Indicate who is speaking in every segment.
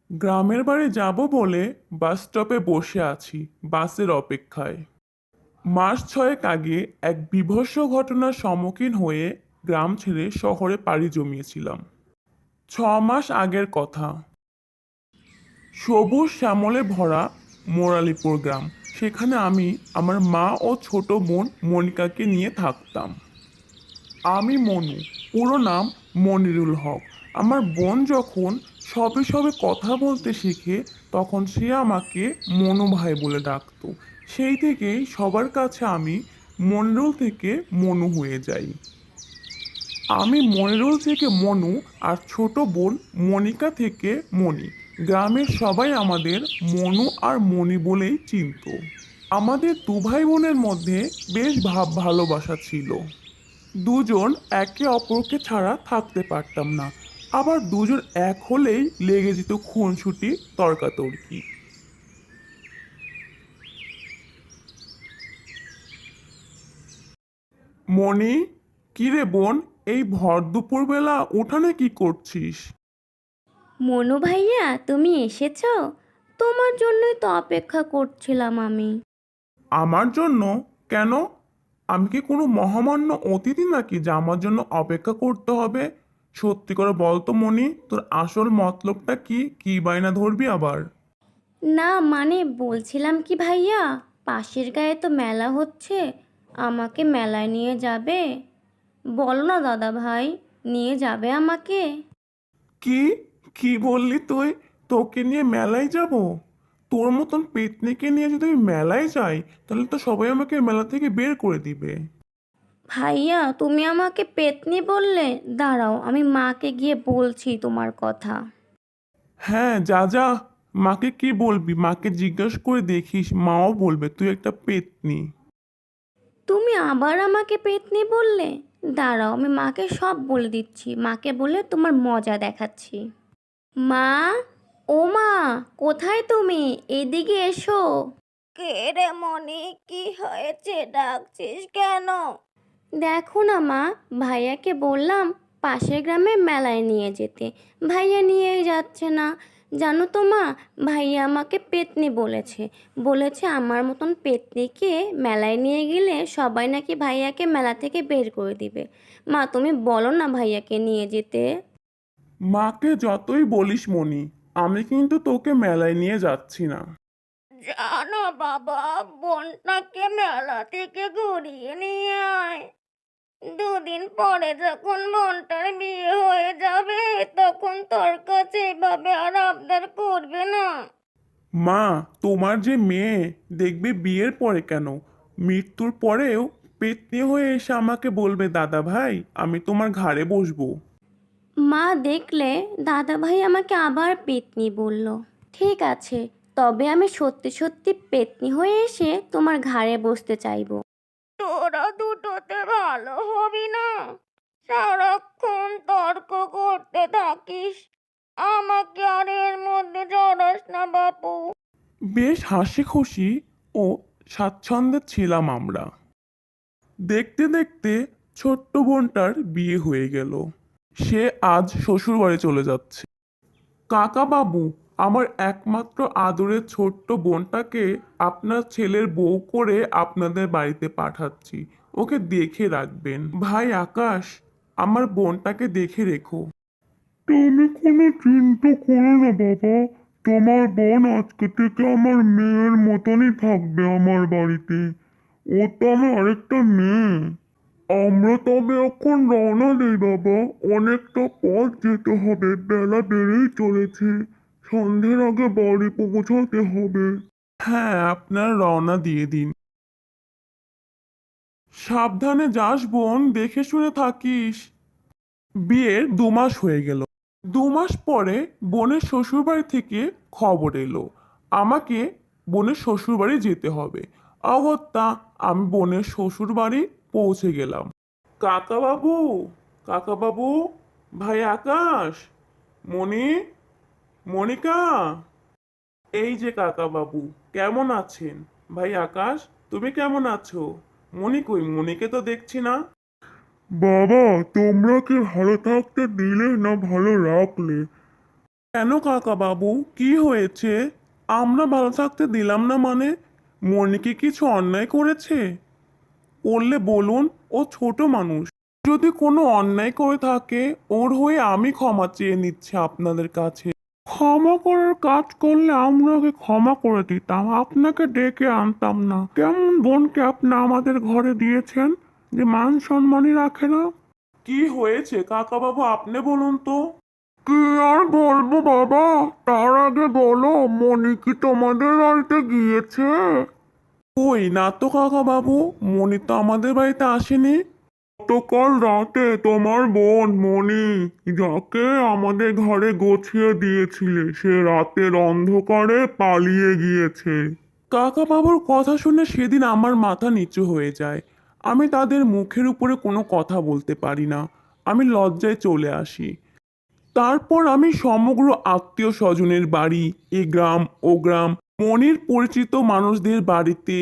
Speaker 1: গ্রামের বাড়ি যাব বলে বাস স্টপে বসে আছি বাসের অপেক্ষায়। মাস ছয়েক আগে এক বীভৎস ঘটনার সম্মুখীন হয়ে গ্রাম ছেড়ে শহরে পাড়ি জমিয়েছিলাম। 6 মাস আগের কথা। সবুজ শ্যামলে ভরা মোরালিপুর গ্রাম। সেখানে আমি আমার মা ও ছোট বোন মনিকাকে নিয়ে থাকতাম। আমি মনু, পুরো নাম মনিরুল হক। আমার বোন যখন সবে সবে কথা বলতে শিখে তখন সে আমাকে মনু ভাই বলে ডাকতো। সেই থেকেই সবার কাছে আমি মনিরুল থেকে মনু হয়ে যাই। আমি মনিরুল থেকে মনু আর ছোট বোন মনিকা থেকে মনি। গ্রামের সবাই আমাদের মনু আর মনি বলেই চিনতো। আমাদের দু ভাই বোনের মধ্যে বেশ ভাব ভালোবাসা ছিল। দুজন একে অপরকে ছাড়া থাকতে পারতাম না। আবার দুজন এক হলেই লেগে যেত খুনসুটি তর্কাতর্কি। মনি, কিরে বোন, এই ভর দুপুরবেলা উঠানে কি করছিস?
Speaker 2: মনু ভাইয়া, তুমি এসেছো? তোমার জন্যই তো অপেক্ষা করছিলাম আমি।
Speaker 1: আমার জন্য? কেন? আমি কি কোনো মহামান্য অতিথি নাকি যে আমার জন্য অপেক্ষা করতে হবে? সত্যি করে বল তো মনি, তোর আসল মতলবটা কি? কি বায়না ধরবি আবার?
Speaker 2: না মানে বলছিলাম কি ভাইয়া, পাশের গায়ে তো মেলা হচ্ছে, আমাকে মেলায় নিয়ে যাবে? বলো না দাদা ভাই, নিয়ে যাবে আমাকে?
Speaker 1: কি? কি বললি তুই? তোকে নিয়ে মেলায় যাব? তোর মতন পেতনিকে নিয়ে যদি আমি মেলায় যাই তাহলে তো সবাই আমাকে মেলা থেকে বের করে দিবে।
Speaker 2: ভাইয়া, তুমি আমাকে পেতনি বললে? দাঁড়াও, আমি মাকে গিয়ে বলছি তোমার কথা।
Speaker 1: হ্যাঁ, যা যা। মাকে কি বলবি? মাকে জিজ্ঞেস করে দেখিস, মাও বলবে তুই একটা পেতনি।
Speaker 2: তুমি আবার আমাকে পেতনি বললে? দাঁড়াও, আমি মাকে সব বলে দিচ্ছি, মাকে বলে তোমার মজা দেখাচ্ছি। মা, ও মা, কোথায় তুমি? এদিকে এসো। কে রে মনি, কি হয়েছে, ডাকছিস কেন? দেখো না মা, ভাইয়াকে বললাম পাশের গ্রামে মেলায় নিয়ে যেতে, ভাইয়া নিয়েই যাচ্ছে না। জানো তো মা, ভাইয়া আমাকে পেতনি বলেছে। বলেছে আমার মতন পেতনিকে মেলায় নিয়ে গেলে সবাই নাকি ভাইয়াকে মেলা থেকে বের করে দিবে। মা, তুমি বলো না ভাইয়াকে নিয়ে যেতে।
Speaker 1: মাকে যতই বলিস মনি, আমি কিন্তু তোকে মেলায় নিয়ে যাচ্ছি না।
Speaker 2: জানো বাবা, বোনটাকে মেলা থেকে ঘুরিয়ে নিয়ে আয়। দুদিন পরে যখন বোনটার বিয়ে হয়ে যাবে তখন তোর কাছে এভাবে আর আবদার করবে না।
Speaker 1: মা, তোমার যে মেয়ে, দেখবে বিয়ের পরে কেন, মৃত্যুর পরেও পেতনি হয়ে এসে আমাকে বলবে দাদা ভাই আমি তোমার ঘাড়ে বসবো।
Speaker 2: মা দেখলে, দাদা ভাই আমাকে আবার পেতনি বলল। ঠিক আছে, তবে আমি সত্যি সত্যি পেতনি হয়ে এসে তোমার ঘাড়ে বসতে চাইবো। তোরা দুটোতে ভালো হবি না, সারাক্ষণ তর্ক করতে থাকিস। আমাকে আর এর মধ্যে জড়াস না বাপু।
Speaker 1: বেশ হাসি খুশি ও স্বাচ্ছন্দ্যে ছিলাম আমরা। দেখতে দেখতে ছোট্ট বোনটার বিয়ে হয়ে গেল। সে আজ শ্বশুরবাড়ি চলে যাচ্ছে। কাকা বাবু, আমার একমাত্র আদরের ছোট্ট বোনটাকে আপনার ছেলের বউ করে আপনাদের বাড়িতে পাঠাচ্ছি। ওকে দেখে রাখবেন। ভাই আকাশ, আমার বোনটাকে দেখে রেখো। তুমি কোনো চিন্তা করো না বাবা, তোমার বোন আজকে থেকে আমার মেয়ের মতনই থাকবে আমার বাড়িতে। ও তো আমার আরেকটা মেয়ে। আমরা তবে এখন রওনা দেই বাবা, অনেকটা পথ যেতে হবে, বেলা বেড়েই চলেছে, সন্ধ্যের আগে বাড়ি পৌঁছাতে হবে। হ্যাঁ, আপনার রওনা দিয়ে দিন। সাবধানে যাস বোন, দেখে শুনে থাকিস। বিয়ের 2 মাস হয়ে গেল। 2 মাস পরে বোনের শ্বশুরবাড়ি থেকে খবর এলো আমাকে বোনের শ্বশুরবাড়ি যেতে হবে। অগত্যা আমি বোনের শ্বশুরবাড়ি পৌঁছে গেলাম। কাকা বাবু, কাকা বাবু, ভাই আকাশ, মণি, মনিকা, এই যে কাকা বাবু, কেমন আছেন? ভাই আকাশ, তুমি কেমন আছো? মনি কই? মনিকে তো দেখছি না। বাবা, তোমরা কি ভালো থাকতে দিলে না ভালো রাখলে? কেন কাকা বাবু, কি হয়েছে? আমরা ভালো থাকতে দিলাম না মানে? মনি কি কিছু অন্যায় করেছে? বললে বলুন, ও ছোট মানুষ। যদি কোনো অন্যায় করে থাকে, ওর হয়ে আমি ক্ষমা চেয়ে নিচ্ছি আপনাদের কাছে। ক্ষমা করার কাজ করলে আমরা ওকে ক্ষমা করে দিতাম, আপনাকে ডেকে আনতাম না। কেমন বোনকে আপনি আমাদের ঘরে দিয়েছেন যে মান সম্মানই রাখে না? কি হয়েছে কাকা বাবু, আপনি বলুন তো। কি আর বলবো বাবা, তার আগে বলো মনি কি তোমাদের বাড়িতে গিয়েছে? কই না তো কাকা বাবু, মনি তো আমাদের বাড়িতে আসেনি। গতকাল রাতে তোমার বোন মনি, যাকে আমাদের ঘরে গছিয়ে দিয়েছিলে, সে রাতের অন্ধকারে পালিয়ে গিয়েছে। কাকা বাবুর কথা শুনে সেদিন আমার মাথা নিচু হয়ে যায়। আমি তাদের মুখের উপরে কোনো কথা বলতে পারি না। আমি লজ্জায় চলে আসি। তারপর আমি সমগ্র আত্মীয় স্বজনের বাড়ি, এ গ্রাম ও গ্রাম, মনির পরিচিত মানুষদের বাড়িতে,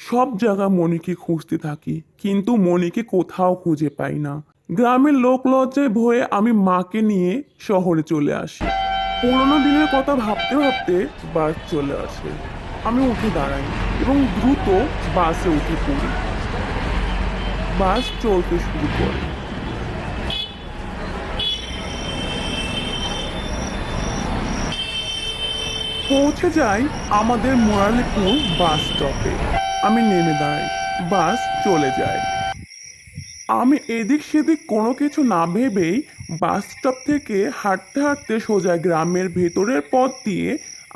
Speaker 1: সব জায়গা মনিকে খুঁজতে থাকি, কিন্তু মনিকে কোথাও খুঁজে পাই না। গ্রামের লোক লজ্জায় ভয়ে আমি মাকে নিয়ে শহরে চলে আসি। পুরোনো দিনের কথা ভাবতে ভাবতে বাস চলে আসে। আমি উঠে দাঁড়াই এবং দ্রুত বাসে উঠে পড়ি। বাস চলতে শুরু করে। পৌঁছে যাই আমাদের মুরালিপুর বাস স্টপে। আমি নেমে দাঁড়াই, বাস চলে যায়। আমি এদিক সেদিক কোনো কিছু না ভেবেই বাস স্টপ থেকে হাঁটতে হাঁটতে সোজা গ্রামের ভেতরের পথ দিয়ে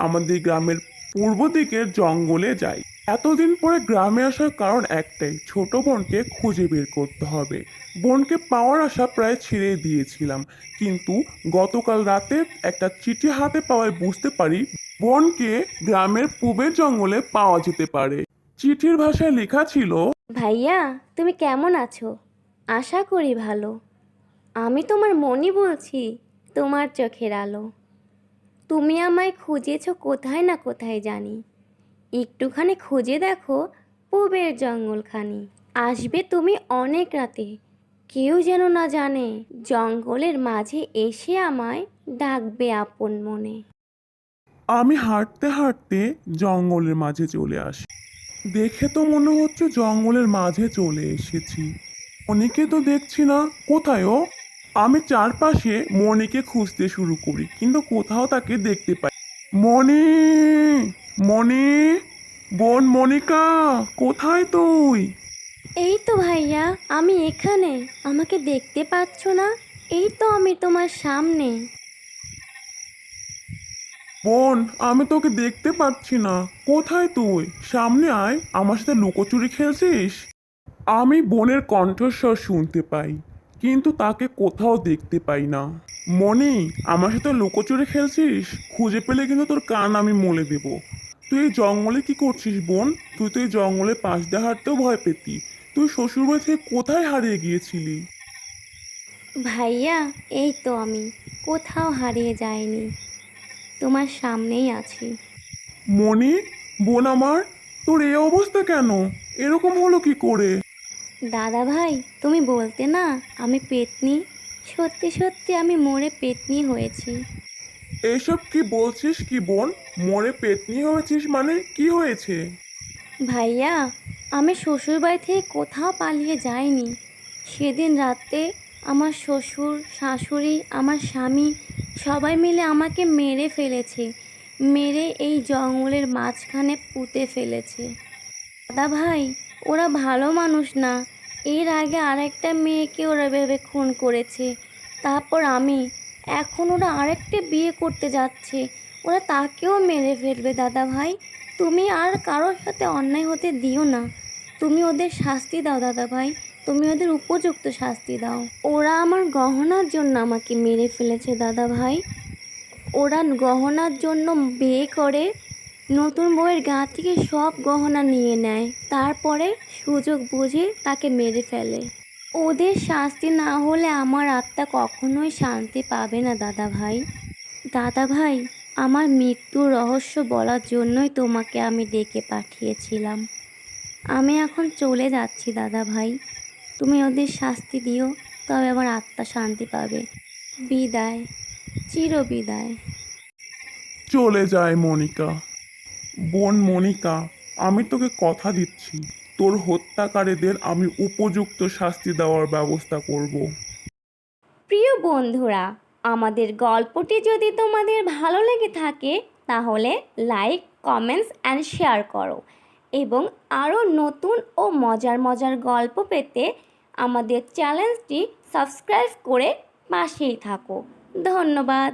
Speaker 1: আমাদের গ্রামের পূর্ব দিকের জঙ্গলে যাই। এতদিন পরে গ্রামে আসার কারণ একটাই, ছোট বোনকে খুঁজে বের করতে হবে। বোনকে পাওয়ার আশা প্রায় ছেড়ে দিয়েছিলাম, কিন্তু গতকাল রাতে একটা চিঠি হাতে পাওয়ায় বুঝতে পারি বোনকে গ্রামের পূবের জঙ্গলে পাওয়া যেতে পারে। চিঠির ভাষায় লেখা ছিল,
Speaker 2: ভাইয়া, তুমি কেমন আছো? আশা করি ভালো। আমি তোমার মনি বলছি, তোমার চোখের আলো। তুমি আমায় খুঁজেছো কোথায় না কোথায় জানি। একটুখানি খুঁজে দেখো পূবের জঙ্গলখানি। আসবে তুমি অনেক রাতে, কেউ যেন না জানে। জঙ্গলের মাঝে এসে আমায় ডাকবে আপন মনে।
Speaker 1: আমি হাঁটতে হাঁটতে জঙ্গলের মাঝে চলে আসি। দেখে তো মনে হচ্ছে জঙ্গলের মাঝে চলে এসেছি। মনিকে তো দেখছি না, কোথায় ও? আমি চারপাশে মনিকে খুঁজতে শুরু করি, কিন্তু কোথাও তাকে দেখতে পাই। মনি, মনি, বোন মনিকা, কোথায় তুই?
Speaker 2: এই তো ভাইয়া, আমি এখানে। আমাকে দেখতে পাচ্ছ না? এই তো আমি তোমার সামনে।
Speaker 1: বোন, আমি তোকে দেখতে পাচ্ছি না, কোথায় তুই? সামনে আয়, আমার সাথে লুকোচুরি খেলছিস? আমি বোনের কণ্ঠস্বর শুনতে পাই, কিন্তু তাকে কোথাও দেখতে পাই না। মনি, আমার সাথে লুকোচুরি খেলছিস? খুঁজে পেলে কিন্তু তোর কান আমি মলে দেব। তুই এই জঙ্গলে কি করছিস বোন? তুই তো এই জঙ্গলের পাশ দিয়ে হাঁটতেও ভয় পেতি। তুই শ্বশুরবাড়ি থেকে কোথায় হারিয়ে গিয়েছিলি?
Speaker 2: ভাইয়া, এই তো আমি, কোথাও হারিয়ে যাইনি, তোমার সামনেই আছি।
Speaker 1: মনি, বোন আমার, তোর এই অবস্থা কেন? এরকম হলো কি করে?
Speaker 2: দাদা ভাই, তুমি বলতে না আমি পেতনি। সত্যি সত্যি আমি মরে পেতনি হয়েছি।
Speaker 1: এসব কি বলছিস কি বোন? মরে পেতনি হয়েছিস মানে কি হয়েছে?
Speaker 2: ভাইয়া, আমি শ্বশুরবাড়ি থেকে কোথাও পালিয়ে যাইনি। সেদিন রাতে আমার শ্বশুর শাশুড়ি আমার স্বামী সবাই মিলে আমাকে মেরে ফেলেছে। মেরে এই জঙ্গলের মাঝখানে পুঁতে ফেলেছে। দাদা ভাই, ওরা ভালো মানুষ না। এর আগে আরেকটা মেয়েকে ওরা ভেবে খুন করেছে। তারপর আমি, এখন ওরা আরেকটা বিয়ে করতে যাচ্ছে। ওরা তাকেও মেরে ফেলবে দাদা ভাই। তুমি আর কারোর সাথে অন্যায় হতে দিও না। তুমি ওদের শাস্তি দাও দাদা ভাই। তুমি ওদের উপযুক্ত শাস্তি দাও। ওরা আমার গহনার জন্য আমাকে মেরে ফেলেছে দাদা ভাই। ওরা গহনার জন্য বিয়ে করে নতুন বউয়ের গা থেকে সব গহনা নিয়ে নেয়, তারপরে সুযোগ বুঝে তাকে মেরে ফেলে। ওদের শাস্তি না হলে আমার আত্মা কখনোই শান্তি পাবে না দাদা ভাই। দাদা ভাই, আমার মৃত্যুর রহস্য বলার জন্যই তোমাকে আমি ডেকে পাঠিয়েছিলাম। আমি এখন চলে যাচ্ছি দাদা ভাই। তুমি ওদের শাস্তি দিও, তবে আমার আত্মা শান্তি পাবে। বিদায়, চির বিদায়।
Speaker 1: চলে যায় মনিকা। বোন মনিকা, আমি তোকে কথা দিচ্ছি, তোর হত্যাকারীদের আমি উপযুক্ত শাস্তি দেওয়ার ব্যবস্থা করব।
Speaker 2: প্রিয় বন্ধুরা, আমাদের গল্পটি যদি তোমাদের ভালো লেগে থাকে তাহলে লাইক, কমেন্টস অ্যান্ড শেয়ার করো এবং আরও নতুন ও মজার মজার গল্প পেতে আমাদের চ্যানেলটি সাবস্ক্রাইব করে পাশেই থাকো। ধন্যবাদ।